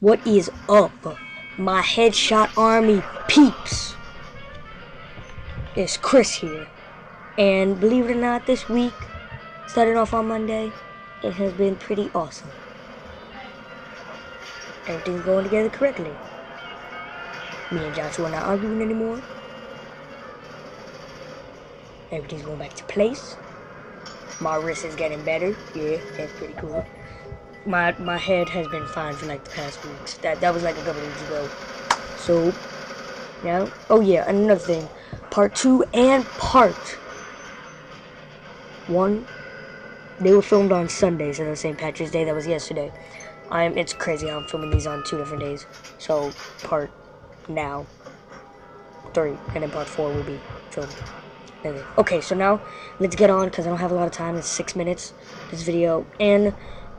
What is up, my Headshot Army peeps? It's Chris here, and believe it or not, this week, starting off on Monday, it has been pretty awesome. Everything's going together correctly. Me and Joshua are not arguing anymore. Everything's going back to place. My wrist is getting better. Yeah, that's pretty cool. My head has been fine for like the past weeks. That was like a couple weeks ago. So now, oh yeah, another thing. Part 2 and Part 1, they were filmed on Sunday, so that's St. Patrick's Day. That was yesterday. It's crazy how I'm filming these on 2 different days. So Part now 3, and then Part 4 will be filmed. Okay, so now let's get on because I don't have a lot of time. It's 6 minutes, this video, and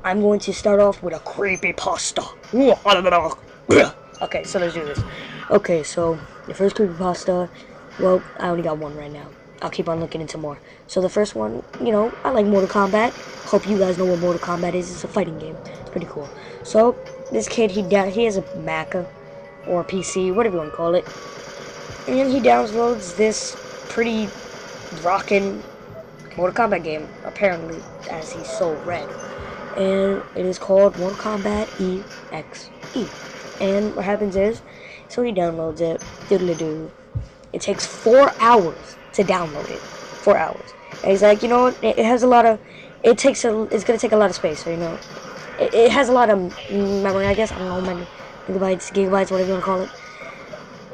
I'm going to start off with a creepypasta. Okay, so let's do this. Okay, so the first creepypasta, well, I only got one right now. I'll keep on looking into more. So the first one, you know, I like Mortal Kombat. Hope you guys know what Mortal Kombat is. It's a fighting game. It's pretty cool. So this kid, he has a Mac or a PC, whatever you want to call it, and he downloads this pretty rockin' Mortal Kombat game, apparently, as he so read. And it is called Mortal Kombat EXE. And what happens is, so he downloads it, diddly-doo. It takes 4 hours to download it. 4 hours. And he's like, you know what, it has a lot of, it's gonna take a lot of space, so you know, it has a lot of memory, I guess, I don't know, megabytes, gigabytes, whatever you want to call it.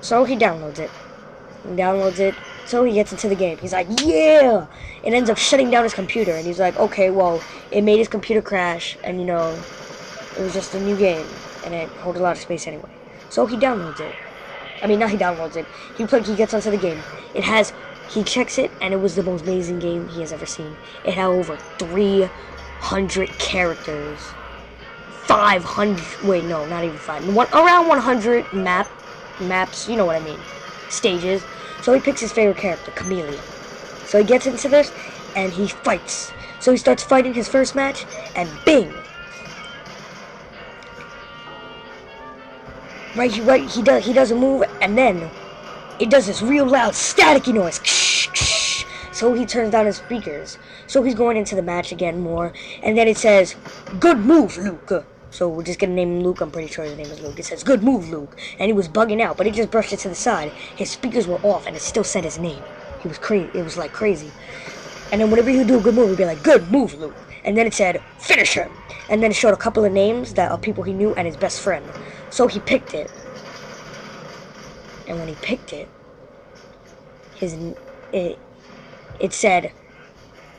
So he downloads it. So he gets into the game. He's like, yeah! It ends up shutting down his computer. And he's like, okay, well, it made his computer crash. And, you know, it was just a new game. And it holds a lot of space anyway. So he downloads it. I mean, not he downloads it. He gets onto the game. He checks it, and it was the most amazing game he has ever seen. It had over 300 characters. 500, wait, no, not even 5. Around 100 maps, you know what I mean. Stages. So he picks his favorite character, Chameleon. So he gets into this, and he fights. So he starts fighting his first match, and bing! He does a move, and then it does this real loud staticky noise. So he turns down his speakers. So he's going into the match again more, and then it says, "Good move, Luke." So we're just gonna name him Luke. I'm pretty sure his name is Luke. It says, "Good move, Luke." And he was bugging out, but he just brushed it to the side. His speakers were off, and it still said his name. He was crazy. It was like crazy. And then whenever he would do a good move, he'd be like, "Good move, Luke." And then it said, "Finish him." And then it showed a couple of names that are people he knew and his best friend. So he picked it. And when he picked it, it said,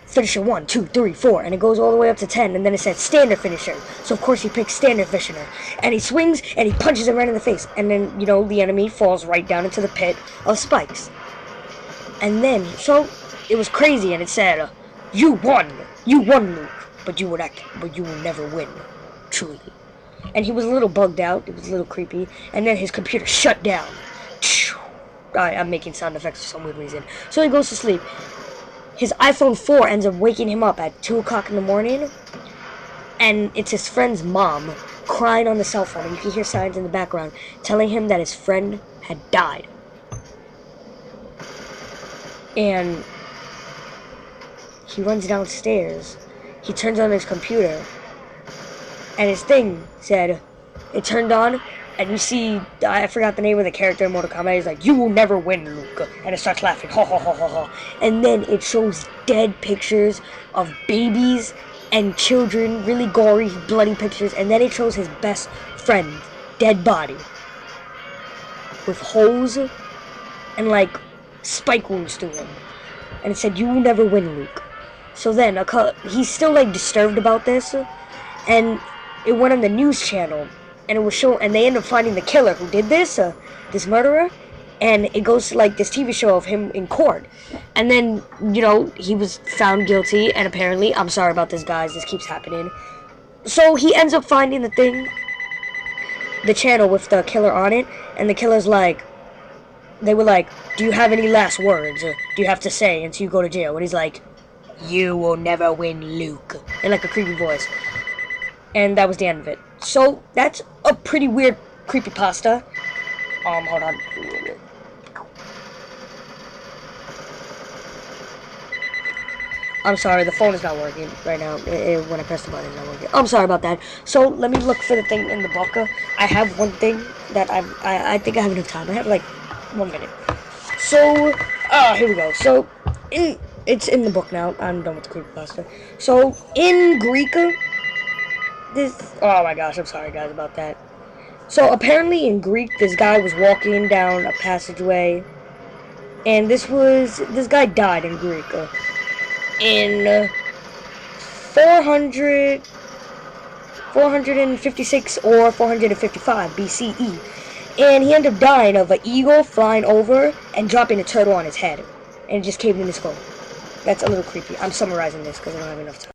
"Finisher 1, 2, 3, 4, and it goes all the way up to 10, and then it said standard finisher. So of course he picks standard finisher, and he swings and he punches him right in the face, and then, you know, the enemy falls right down into the pit of spikes. And then, so it was crazy, and it said, you won, Luke, but you will never win, truly." And he was a little bugged out. It was a little creepy, and then his computer shut down. I'm making sound effects for some weird reason. So he goes to sleep. His iPhone 4 ends up waking him up at 2 o'clock in the morning, and it's his friend's mom crying on the cell phone, and you can hear signs in the background telling him that his friend had died. And he runs downstairs. He turns on his computer, and his thing said, it turned on, and you see, I forgot the name of the character in Mortal Kombat. He's like, "You will never win, Luke." And it starts laughing. Ha ha ha ha ha. And then it shows dead pictures of babies and children, really gory, bloody pictures. And then it shows his best friend, dead body, with holes and like spike wounds through him. And it said, "You will never win, Luke." So then he's still like disturbed about this, and it went on the news channel. And it was shown, and they end up finding the killer who did this, this murderer, and it goes to like this TV show of him in court. And then, you know, he was found guilty, and apparently, I'm sorry about this, guys, this keeps happening. So he ends up finding the channel with the killer on it, and the killer's like, they were like, "Do you have any last words? Do you have to say until you go to jail?" And he's like, "You will never win, Luke," in like a creepy voice. And that was the end of it. So that's a pretty weird creepypasta. Hold on. I'm sorry, the phone is not working right now. When I press the button, it's not working. I'm sorry about that. So let me look for the thing in the book. I have one thing that I think I have enough time. I have like 1 minute. So, here we go. So, it's in the book now. I'm done with the creepypasta. So, in Greek, oh my gosh, I'm sorry guys about that. So, apparently in Greek, this guy was walking down a passageway, and this guy died in Greek. In 456 or 455 BCE. And he ended up dying of an eagle flying over and dropping a turtle on his head. And it just caved in his skull. That's a little creepy. I'm summarizing this because I don't have enough time.